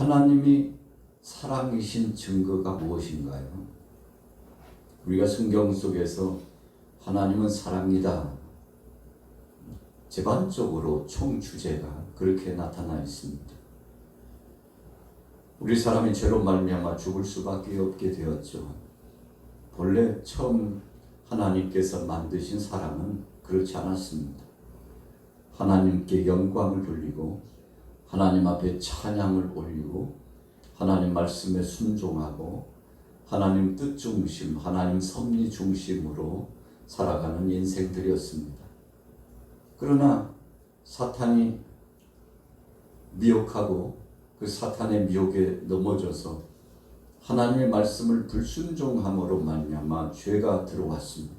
하나님이 사랑이신 증거가 무엇인가요? 우리가 성경 속에서 하나님은 사랑이다, 제반적으로 총 주제가 그렇게 나타나 있습니다. 우리 사람이 죄로 말미암아 죽을 수밖에 없게 되었죠. 본래 처음 하나님께서 만드신 사람은 그렇지 않았습니다. 하나님께 영광을 돌리고 하나님 앞에 찬양을 올리고 하나님 말씀에 순종하고 하나님 뜻 중심, 하나님 섭리 중심으로 살아가는 인생들이었습니다. 그러나 사탄이 미혹하고 그 사탄의 미혹에 넘어져서 하나님의 말씀을 불순종함으로 말미암아 죄가 들어왔습니다.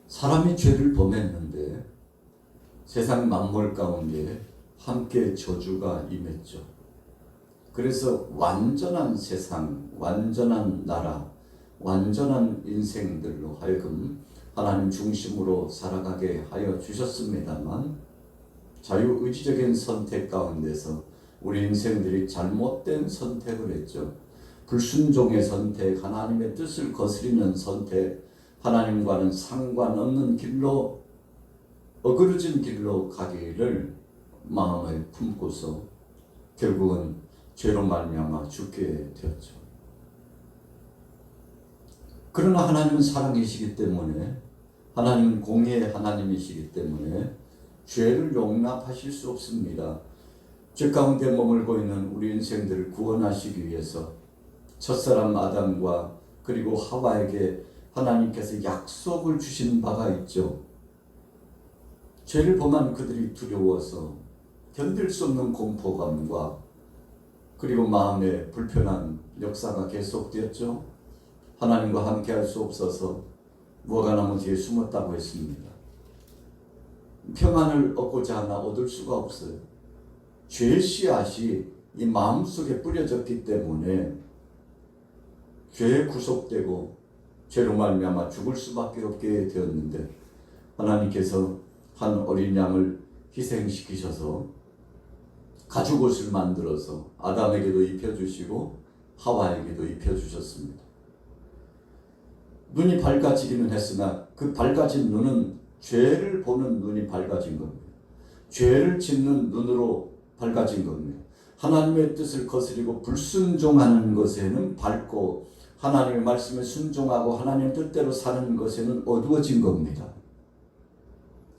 사람이 죄를 범했는데 세상 만물 가운데 함께 저주가 임했죠. 그래서 완전한 세상, 완전한 나라, 완전한 인생들로 하여금 하나님 중심으로 살아가게 하여 주셨습니다만, 자유의지적인 선택 가운데서 우리 인생들이 잘못된 선택을 했죠. 불순종의 선택, 하나님의 뜻을 거스리는 선택, 하나님과는 상관없는 길로, 어그러진 길로 가기를 마음에 품고서 결국은 죄로 말미암아 죽게 되었죠. 그러나 하나님은 사랑이시기 때문에, 하나님은 공의의 하나님이시기 때문에 죄를 용납하실 수 없습니다. 죄 가운데 머물고 있는 우리 인생들을 구원하시기 위해서 첫사람 아담과 그리고 하와에게 하나님께서 약속을 주신 바가 있죠. 죄를 범한 그들이 두려워서 견딜 수 없는 공포감과 그리고 마음에 불편한 역사가 계속되었죠. 하나님과 함께할 수 없어서 무화과나무 뒤에 숨었다고 했습니다. 평안을 얻고자 하나 얻을 수가 없어요. 죄의 씨앗이 이 마음속에 뿌려졌기 때문에 죄에 구속되고 죄로 말미암아 죽을 수밖에 없게 되었는데, 하나님께서 한 어린 양을 희생시키셔서 가죽옷을 만들어서 아담에게도 입혀주시고 하와에게도 입혀주셨습니다. 눈이 밝아지기는 했으나 그 밝아진 눈은 죄를 보는 눈이 밝아진 겁니다. 죄를 짓는 눈으로 밝아진 겁니다. 하나님의 뜻을 거스리고 불순종하는 것에는 밝고 하나님의 말씀에 순종하고 하나님의 뜻대로 사는 것에는 어두워진 겁니다.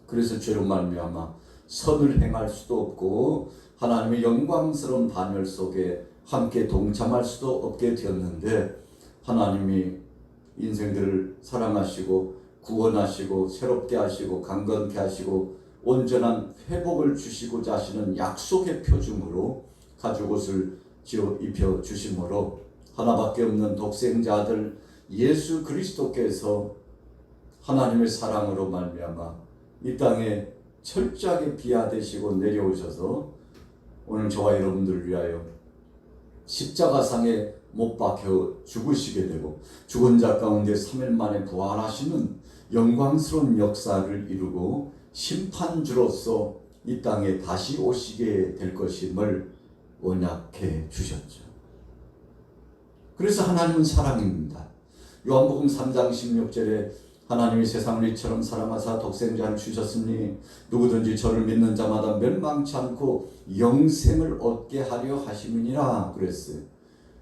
그래서 죄로 말미암아 선을 행할 수도 없고 하나님의 영광스러운 반열 속에 함께 동참할 수도 없게 되었는데, 하나님이 인생들을 사랑하시고 구원하시고 새롭게 하시고 강건케 하시고 온전한 회복을 주시고자 하시는 약속의 표징으로 가죽옷을 입혀 주심으로 하나밖에 없는 독생자 아들 예수 그리스도께서 하나님의 사랑으로 말미암아 이 땅에 철저하게 비하되시고 내려오셔서 오늘 저와 여러분들을 위하여 십자가상에 못 박혀 죽으시게 되고 죽은 자 가운데 3일 만에 부활하시는 영광스러운 역사를 이루고 심판주로서 이 땅에 다시 오시게 될 것임을 언약해 주셨죠. 그래서 하나님은 사랑입니다. 요한복음 3장 16절에 하나님이 세상을 이처럼 사랑하사 독생자를 주셨으니 누구든지 저를 믿는 자마다 멸망치 않고 영생을 얻게 하려 하심이니라 그랬어요.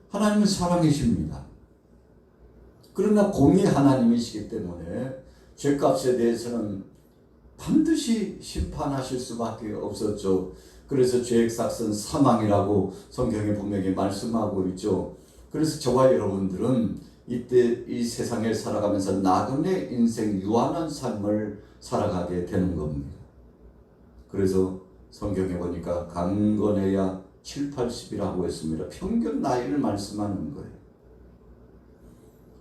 하나님은 사랑이십니다. 그러나 공의 하나님이시기 때문에 죄값에 대해서는 반드시 심판하실 수밖에 없었죠. 그래서 죄의 삭은 사망이라고 성경에 분명히 말씀하고 있죠. 그래서 저와 여러분들은 이때 이 세상에 살아가면서 나그네 인생 유한한 삶을 살아가게 되는 겁니다. 그래서 성경에 보니까 강건해야 7, 80이라고 했습니다. 평균 나이를 말씀하는 거예요.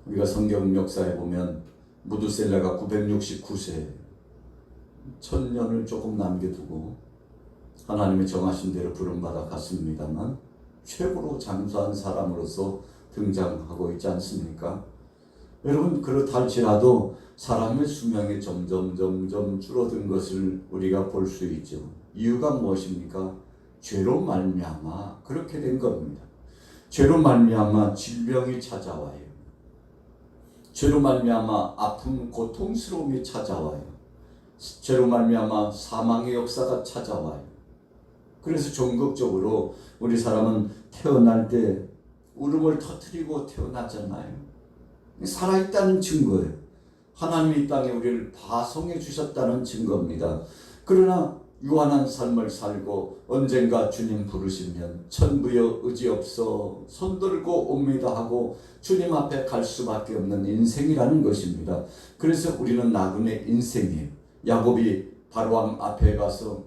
우리가 성경 역사에 보면 무드셀라가 969세, 1000년을 조금 남겨두고 하나님의 정하신 대로 부름받아 갔습니다만 최고로 장수한 사람으로서 등장하고 있지 않습니까? 여러분, 그렇다 할지라도 사람의 수명이 점점 줄어든 것을 우리가 볼 수 있죠. 이유가 무엇입니까? 죄로 말미암아 그렇게 된 겁니다. 죄로 말미암아 질병이 찾아와요. 죄로 말미암아 아픔, 고통스러움이 찾아와요. 죄로 말미암아 사망의 역사가 찾아와요. 그래서 종극적으로 우리 사람은 태어날 때 울음을 터뜨리고 태어나잖아요. 살아있다는 증거예요. 하나님이 이 땅에 우리를 파송해 주셨다는 증거입니다. 그러나 유한한 삶을 살고 언젠가 주님 부르시면 천부여 의지없어 손들고 옵니다 하고 주님 앞에 갈 수밖에 없는 인생이라는 것입니다. 그래서 우리는 나그네 인생이에요. 야곱이 바로왕 앞에 가서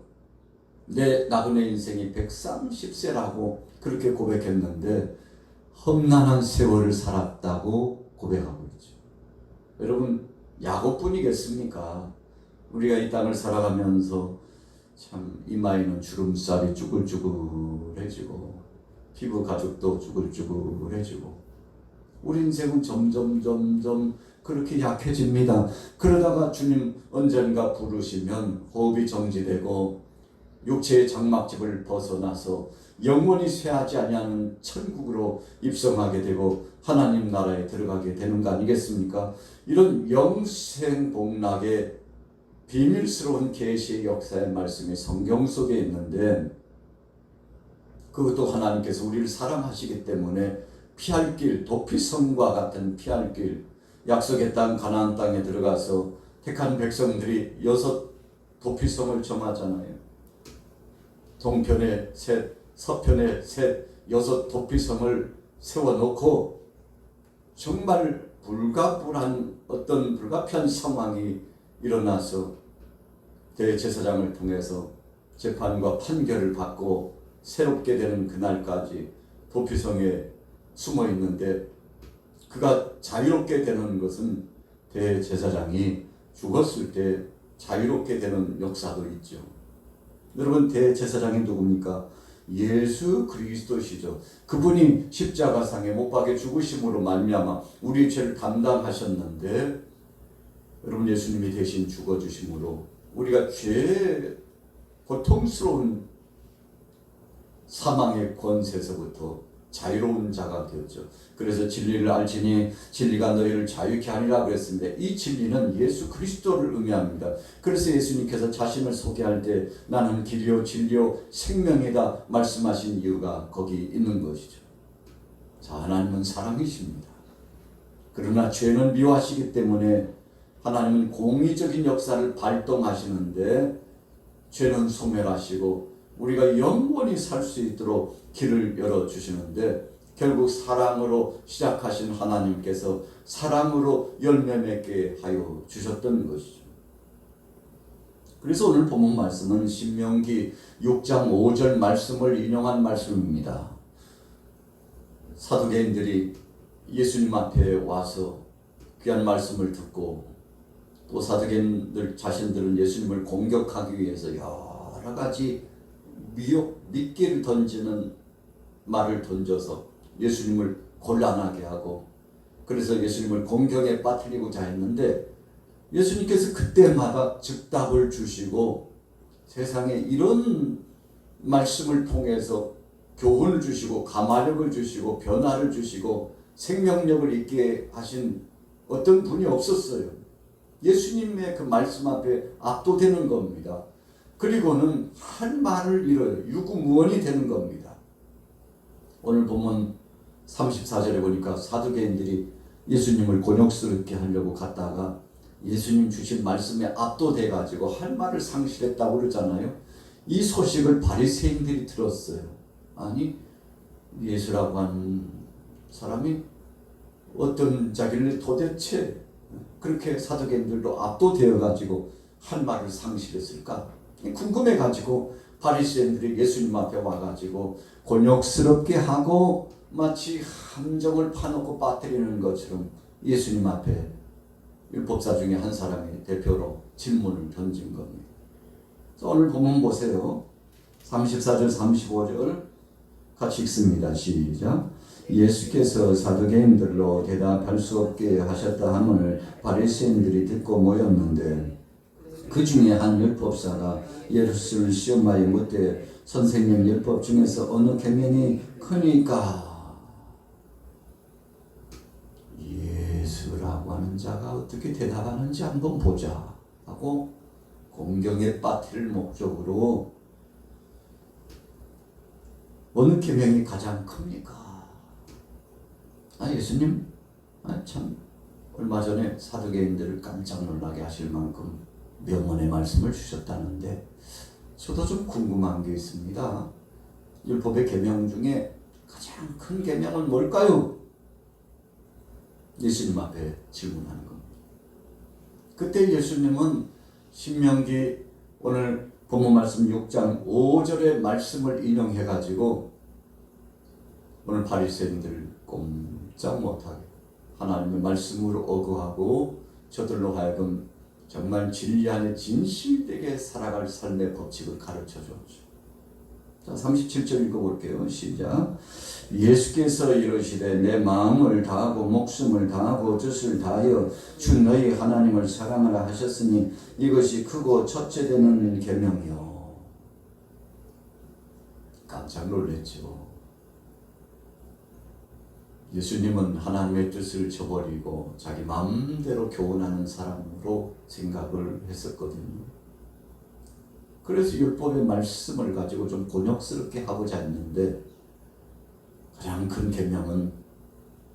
내 나그네 인생이 130세라고 그렇게 고백했는데 험난한 세월을 살았다고 고백하고 있죠. 여러분, 야곱뿐이겠습니까? 우리가 이 땅을 살아가면서 참 이마에는 주름살이 쭈글쭈글해지고 피부 가죽도 쭈글쭈글해지고 우리 인생은 점점 그렇게 약해집니다. 그러다가 주님 언젠가 부르시면 호흡이 정지되고 육체의 장막집을 벗어나서 영원히 쇠하지 아니하는 천국으로 입성하게 되고 하나님 나라에 들어가게 되는 거 아니겠습니까? 이런 영생복락의 비밀스러운 계시의 역사의 말씀이 성경 속에 있는데 그것도 하나님께서 우리를 사랑하시기 때문에 피할 길, 도피성과 같은 피할 길, 약속의 땅 가나안 땅에 들어가서 택한 백성들이 6 도피성을 정하잖아요. 동편에 셋, 서편에 셋, 6 도피성을 세워놓고 정말 불가불한 어떤 불가피한 상황이 일어나서 대제사장을 통해서 재판과 판결을 받고 새롭게 되는 그날까지 도피성에 숨어 있는데 그가 자유롭게 되는 것은 대제사장이 죽었을 때 자유롭게 되는 역사도 있죠. 여러분, 대제사장이 누굽니까? 예수 그리스도시죠. 그분이 십자가상에 못 박혀 죽으심으로 말미암아 우리의 죄를 담당하셨는데 여러분, 예수님이 대신 죽어주심으로 우리가 죄 고통스러운 사망의 권세에서부터 자유로운 자가 되었죠. 그래서 진리를 알지니 진리가 너희를 자유케 하리라 그랬습니다. 이 진리는 예수 그리스도를 의미합니다. 그래서 예수님께서 자신을 소개할 때 나는 길이요 진리요 생명이다 말씀하신 이유가 거기 있는 것이죠. 자, 하나님은 사랑이십니다. 그러나 죄는 미워하시기 때문에 하나님은 공의적인 역사를 발동하시는데 죄는 소멸하시고 우리가 영원히 살 수 있도록 길을 열어주시는데 결국 사랑으로 시작하신 하나님께서 사랑으로 열매 맺게 하여 주셨던 것이죠. 그래서 오늘 본문 말씀은 신명기 6장 5절 말씀을 인용한 말씀입니다. 사두개인들이 예수님 앞에 와서 귀한 말씀을 듣고 또 사두개인들 자신들은 예수님을 공격하기 위해서 여러 가지 미끼를 던지는 말을 던져서 예수님을 곤란하게 하고 그래서 예수님을 공격에 빠뜨리고자 했는데 예수님께서 그때마다 즉답을 주시고 세상에 이런 말씀을 통해서 교훈을 주시고 감화력을 주시고 변화를 주시고 생명력을 있게 하신 어떤 분이 없었어요. 예수님의 그 말씀 앞에 압도되는 겁니다. 그리고는 할 말을 잃어요. 유구무원이 되는 겁니다. 오늘 보면 34절에 보니까 사두개인들이 예수님을 곤욕스럽게 하려고 갔다가 예수님 주신 말씀에 압도돼 가지고 할 말을 상실했다고 그러잖아요. 이 소식을 바리새인들이 들었어요. 아니, 예수라고 하는 사람이 어떤 자길래 도대체 그렇게 사두개인들도 압도되어 가지고 할 말을 상실했을까? 궁금해 가지고 바리새인들이 예수님 앞에 와 가지고 곤욕스럽게 하고 마치 함정을 파놓고 빠뜨리는 것처럼 예수님 앞에 율법사 중에 한 사람이 대표로 질문을 던진 겁니다. 오늘 본문 보세요. 34절 35절 같이 읽습니다. 시작. 예수께서 사두개인들로 대답할 수 없게 하셨다 하문을 바리새인들이 듣고 모였는데 그 중에 한 율법사가 예수를 시험하여 묻되 선생님 율법 중에서 어느 계명이 크니까? 예수라고 하는 자가 어떻게 대답하는지 한번 보자 하고 공경에 빠뜨릴 목적으로 어느 계명이 가장 큽니까? 예수님 참 얼마 전에 사두개인들을 깜짝 놀라게 하실 만큼 명언의 말씀을 주셨다는데 저도 좀 궁금한 게 있습니다. 율법의 계명 중에 가장 큰 계명은 뭘까요? 예수님 앞에 질문하는 겁니다. 그때 예수님은 신명기 오늘 본문 말씀 6장 5절의 말씀을 인용해 가지고 오늘 바리새인들을 꼼짝 못하게 하나님의 말씀으로 어거하고 저들로 하여금 정말 진리 안에 진실되게 살아갈 삶의 법칙을 가르쳐 줬죠. 자, 37절 읽어볼게요. 시작. 예수께서 이르시되 내 마음을 다하고 목숨을 다하고 뜻을 다하여 주 너희 하나님을 사랑하라 하셨으니 이것이 크고 첫째 되는 계명이요. 깜짝 놀랐죠. 예수님은 하나님의 뜻을 저버리고 자기 마음대로 교훈하는 사람으로 생각을 했었거든요. 그래서 율법의 말씀을 가지고 좀 곤욕스럽게 하고자 했는데 가장 큰 계명은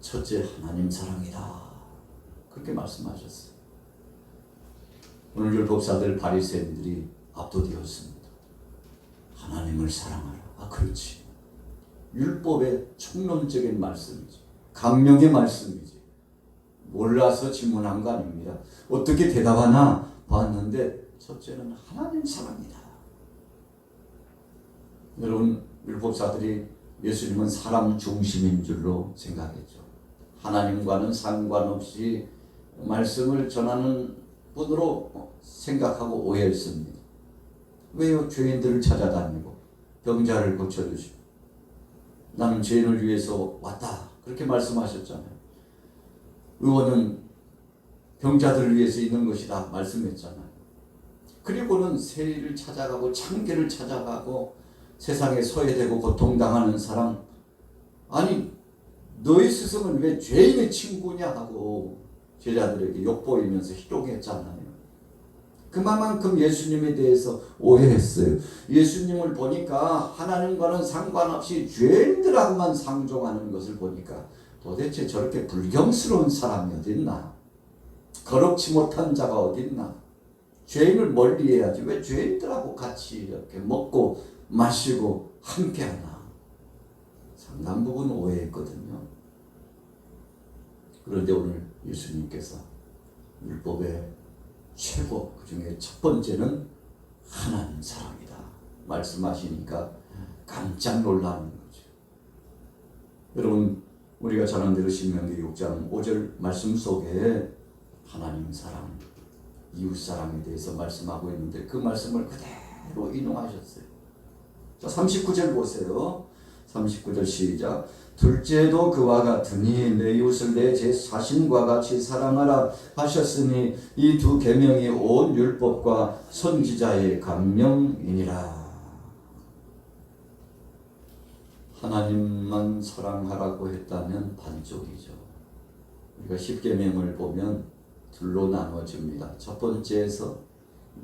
첫째 하나님 사랑이다. 그렇게 말씀하셨어요. 오늘 율법사들 바리새인들이 압도되었습니다. 하나님을 사랑하라. 그렇지. 율법의 총론적인 말씀이지. 강령의 말씀이지. 몰라서 질문한 거 아닙니다. 어떻게 대답하나 봤는데 첫째는 하나님 사랑이다. 여러분 율법사들이 예수님은 사람 중심인 줄로 생각했죠. 하나님과는 상관없이 말씀을 전하는 분으로 생각하고 오해했습니다. 왜요? 죄인들을 찾아다니고 병자를 고쳐주시고 나는 죄인을 위해서 왔다. 그렇게 말씀하셨잖아요. 의원은 병자들을 위해서 있는 것이다. 말씀했잖아요. 그리고는 세리를 찾아가고 창기를 찾아가고 세상에 소외되고 고통당하는 사람, 아니 너희 스승은 왜 죄인의 친구냐 하고 제자들에게 욕보이면서 희롱했잖아요. 그만큼 예수님에 대해서 오해했어요. 예수님을 보니까 하나님과는 상관없이 죄인들하고만 상종하는 것을 보니까 도대체 저렇게 불경스러운 사람이 어딨나? 거룩지 못한 자가 어딨나? 죄인을 멀리해야지 왜 죄인들하고 같이 이렇게 먹고 마시고 함께하나? 상당 부분 오해했거든요. 그런데 오늘 예수님께서 율법의 최고, 그 중에 첫 번째는 하나님 사랑이다 말씀하시니까 깜짝 놀라는 거죠. 여러분 우리가 잘 아는 대로 신명기 6장 5절 말씀 속에 하나님 사랑, 이웃 사랑에 대해서 말씀하고 있는데 그 말씀을 그대로 인용하셨어요. 자, 39절 보세요. 39절 시작. 둘째도 그와 같으니 내 이웃을 내 자신과 같이 사랑하라 하셨으니 이 두 계명이 온 율법과 선지자의 강령이니라. 하나님만 사랑하라고 했다면 반쪽이죠. 우리가 10계명을 보면 둘로 나눠집니다. 첫 번째에서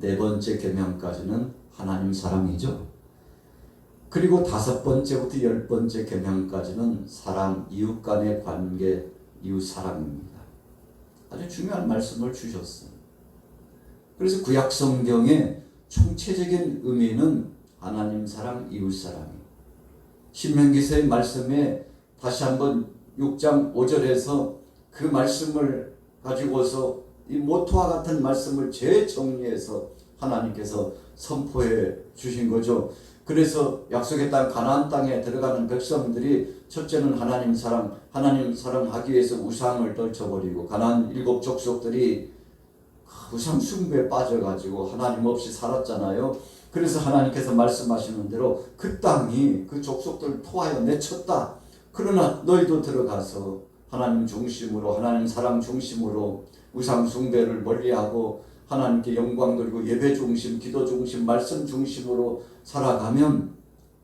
네 번째 계명까지는 하나님 사랑이죠. 그리고 다섯 번째부터 열 번째 계명까지는 사람, 이웃 간의 관계, 이웃 사랑입니다. 아주 중요한 말씀을 주셨어요. 그래서 구약 성경의 총체적인 의미는 하나님 사랑, 이웃 사랑이에요. 신명기서의 말씀에 다시 한번 6장 5절에서 그 말씀을 가지고서 이 모토와 같은 말씀을 재정리해서 하나님께서 선포해 주신 거죠. 그래서 약속의 땅 가나안 땅에 들어가는 백성들이 첫째는 하나님 사랑하기 위해서 우상을 떨쳐버리고 가나안 7 족속들이 우상 숭배에 빠져가지고 하나님 없이 살았잖아요. 그래서 하나님께서 말씀하시는 대로 그 땅이 그 족속들을 토하여 내쳤다. 그러나 너희도 들어가서 하나님 중심으로, 하나님 사랑 중심으로 우상 숭배를 멀리하고 하나님께 영광 돌리고 예배 중심, 기도 중심, 말씀 중심으로 살아가면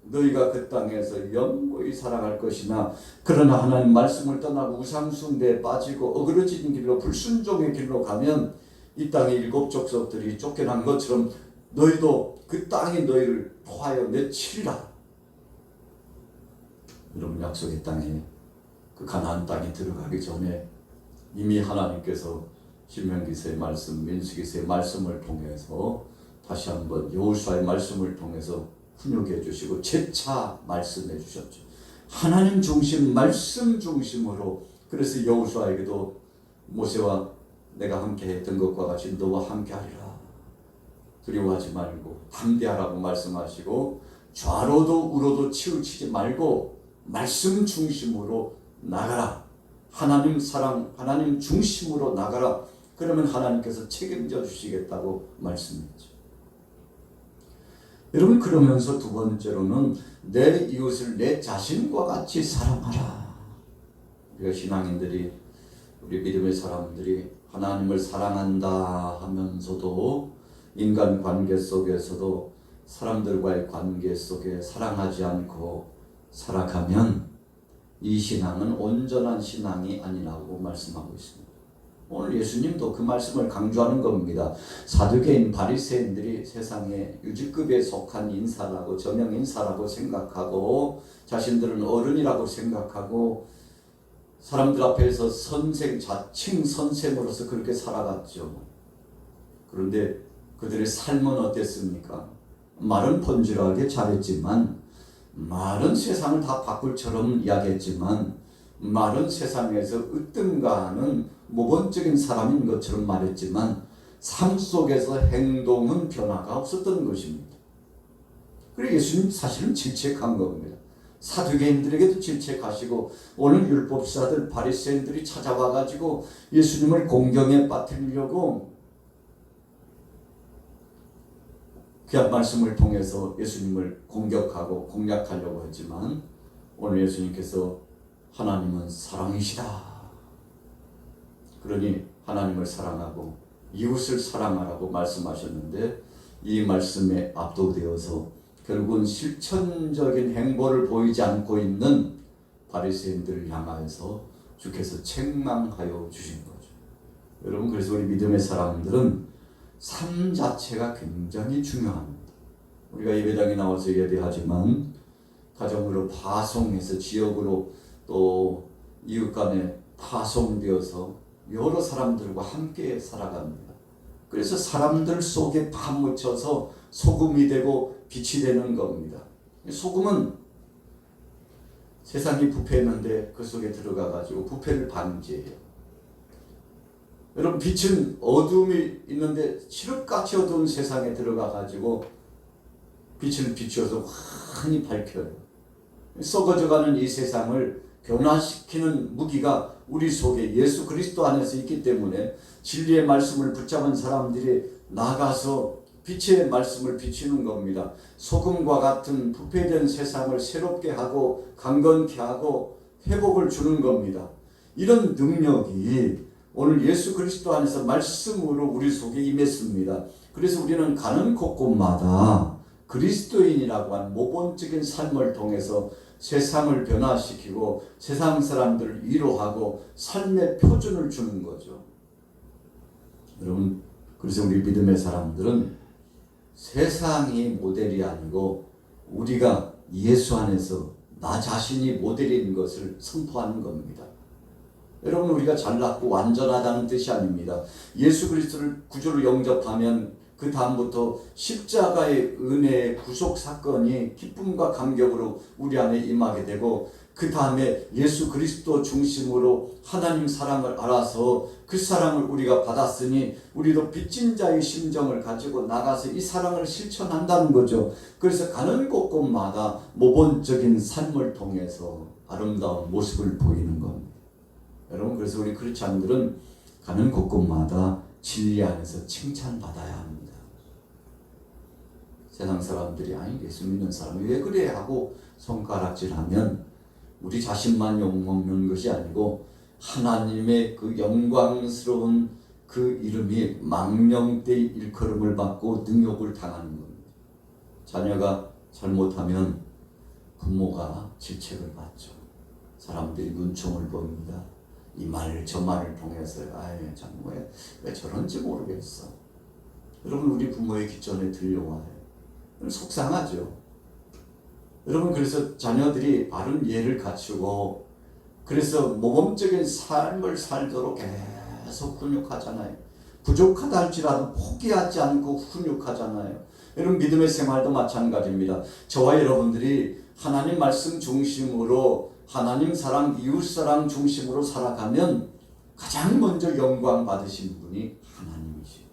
너희가 그 땅에서 영원히 살아갈 것이나 그러나 하나님 말씀을 떠나고 우상숭배에 빠지고 어그러진 길로 불순종의 길로 가면 이 땅의 일곱 족속들이 쫓겨난 것처럼 너희도 그 땅이 너희를 토하여 내치리라. 여러분, 약속의 땅에, 그 가나안 땅에 들어가기 전에 이미 하나님께서 신명기서의 말씀, 민수기서의 말씀을 통해서 다시 한번 여호수아의 말씀을 통해서 훈육해 주시고 재차 말씀해 주셨죠. 하나님 중심, 말씀 중심으로. 그래서 여호수아에게도 모세와 내가 함께 했던 것과 같이 너와 함께 하리라. 두려워하지 말고 담대하라고 말씀하시고 좌로도 우로도 치우치지 말고 말씀 중심으로 나가라. 하나님 사랑, 하나님 중심으로 나가라. 그러면 하나님께서 책임져 주시겠다고 말씀했죠. 여러분, 그러면서 두 번째로는 내 이웃을 내 자신과 같이 사랑하라. 우리가 신앙인들이, 우리 믿음의 사람들이 하나님을 사랑한다 하면서도 인간 관계 속에서도 사람들과의 관계 속에 사랑하지 않고 살아가면 이 신앙은 온전한 신앙이 아니라고 말씀하고 있습니다. 오늘 예수님도 그 말씀을 강조하는 겁니다. 사두개인 바리새인들이 세상의 유지급에 속한 인사라고, 저명 인사라고 생각하고 자신들은 어른이라고 생각하고 사람들 앞에서 선생, 자칭 선생으로서 그렇게 살아갔죠. 그런데 그들의 삶은 어땠습니까? 말은 번지르하게 잘했지만, 말은 세상을 다 바꿀처럼 이야기했지만, 말은 세상에서 으뜸가하는 모범적인 사람인 것처럼 말했지만 삶 속에서 행동은 변화가 없었던 것입니다. 그리고 예수님 사실은 질책한 겁니다. 사두개인들에게도 질책하시고 오늘 율법사들 바리새인들이 찾아와가지고 예수님을 공경에 빠뜨리려고 귀한 말씀을 통해서 예수님을 공격하고 공략하려고 했지만 오늘 예수님께서 하나님은 사랑이시다. 그러니 하나님을 사랑하고 이웃을 사랑하라고 말씀하셨는데 이 말씀에 압도되어서 결국은 실천적인 행보를 보이지 않고 있는 바리새인들을 향하여서 주께서 책망하여 주신 거죠. 여러분, 그래서 우리 믿음의 사람들은 삶 자체가 굉장히 중요합니다. 우리가 예배당에 나와서 예배하지만 가정으로 파송해서 지역으로 또 이웃 간에 파송되어서 여러 사람들과 함께 살아갑니다. 그래서 사람들 속에 파묻혀서 소금이 되고 빛이 되는 겁니다. 소금은 세상이 부패했는데 그 속에 들어가가지고 부패를 방지해요. 여러분, 빛은 어둠이 있는데 칠흑같이 어두운 세상에 들어가가지고 빛을 비추어서 환히 밝혀요. 썩어져가는 이 세상을 변화시키는 무기가 우리 속에 예수 그리스도 안에서 있기 때문에 진리의 말씀을 붙잡은 사람들이 나가서 빛의 말씀을 비추는 겁니다. 소금과 같은 부패된 세상을 새롭게 하고 강건케 하고 회복을 주는 겁니다. 이런 능력이 오늘 예수 그리스도 안에서 말씀으로 우리 속에 임했습니다. 그래서 우리는 가는 곳곳마다 그리스도인이라고 한 모범적인 삶을 통해서 세상을 변화시키고 세상 사람들을 위로하고 삶의 표준을 주는 거죠. 여러분, 그래서 우리 믿음의 사람들은 세상이 모델이 아니고 우리가 예수 안에서 나 자신이 모델인 것을 선포하는 겁니다. 여러분, 우리가 잘났고 완전하다는 뜻이 아닙니다. 예수 그리스도를 구주로 영접하면 그 다음부터 십자가의 은혜의 구속 사건이 기쁨과 감격으로 우리 안에 임하게 되고 그 다음에 예수 그리스도 중심으로 하나님 사랑을 알아서 그 사랑을 우리가 받았으니 우리도 빚진 자의 심정을 가지고 나가서 이 사랑을 실천한다는 거죠. 그래서 가는 곳곳마다 모범적인 삶을 통해서 아름다운 모습을 보이는 겁니다. 여러분, 그래서 우리 크리스찬들은 가는 곳곳마다 진리 안에서 칭찬받아야 합니다. 세상 사람들이 아니 예수 믿는 사람이 왜 그래 하고 손가락질하면 우리 자신만 욕먹는 것이 아니고 하나님의 그 영광스러운 그 이름이 망령되이 일컬음을 받고 능욕을 당하는 겁니다. 자녀가 잘못하면 부모가 질책을 받죠. 사람들이 눈총을 봅니다. 이 말 저 말을 통해서 참 왜 저런지 모르겠어. 여러분 우리 부모의 기존에 들려와요. 속상하죠. 여러분 그래서 자녀들이 바른 예를 갖추고 그래서 모범적인 삶을 살도록 계속 훈육하잖아요. 부족하다 할지라도 포기하지 않고 훈육하잖아요. 여러분 믿음의 생활도 마찬가지입니다. 저와 여러분들이 하나님 말씀 중심으로 하나님 사랑, 이웃 사랑 중심으로 살아가면 가장 먼저 영광 받으신 분이 하나님이시죠.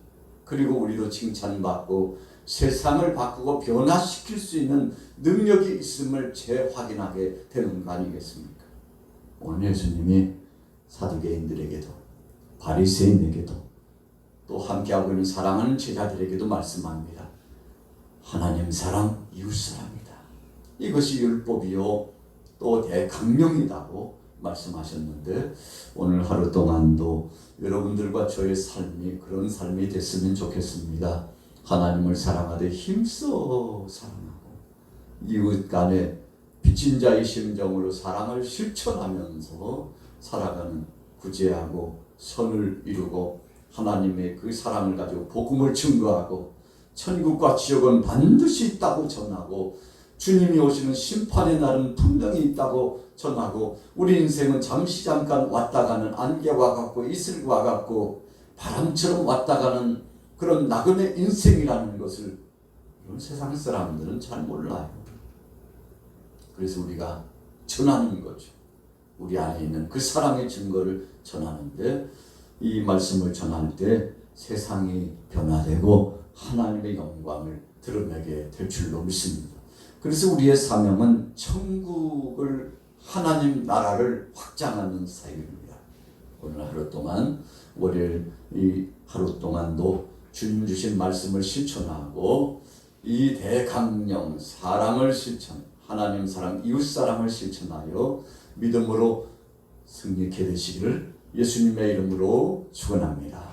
그리고 우리도 칭찬받고 세상을 바꾸고 변화시킬 수 있는 능력이 있음을 재확인하게 되는 거 아니겠습니까? 오늘 예수님이 사두개인들에게도 바리새인에게도 또 함께하고 있는 사랑하는 제자들에게도 말씀합니다. 하나님 사랑, 이웃 사랑이다. 이것이 율법이요 또 대강령이라고 말씀하셨는데 오늘 하루 동안도 여러분들과 저의 삶이 그런 삶이 됐으면 좋겠습니다. 하나님을 사랑하되 힘써 사랑하고 이웃 간에 빚진 자의 심정으로 사랑을 실천하면서 살아가는 구제하고 선을 이루고 하나님의 그 사랑을 가지고 복음을 증거하고 천국과 지옥은 반드시 있다고 전하고 주님이 오시는 심판의 날은 분명히 있다고 전하고 우리 인생은 잠시 잠깐 왔다 가는 안개와 같고 이슬과 같고 바람처럼 왔다 가는 그런 나그네 인생이라는 것을 이런 세상 사람들은 잘 몰라요. 그래서 우리가 전하는 거죠. 우리 안에 있는 그 사랑의 증거를 전하는데 이 말씀을 전할 때 세상이 변화되고 하나님의 영광을 드러내게 될 줄로 믿습니다. 그래서 우리의 사명은 천국을 하나님 나라를 확장하는 사역입니다. 오늘 하루 동안 월요일 이 하루 동안도 주님 주신 말씀을 실천하고 이 대강령 사랑을 실천 하나님 사랑 이웃 사랑을 실천하여 믿음으로 승리케 되시기를 예수님의 이름으로 축원합니다.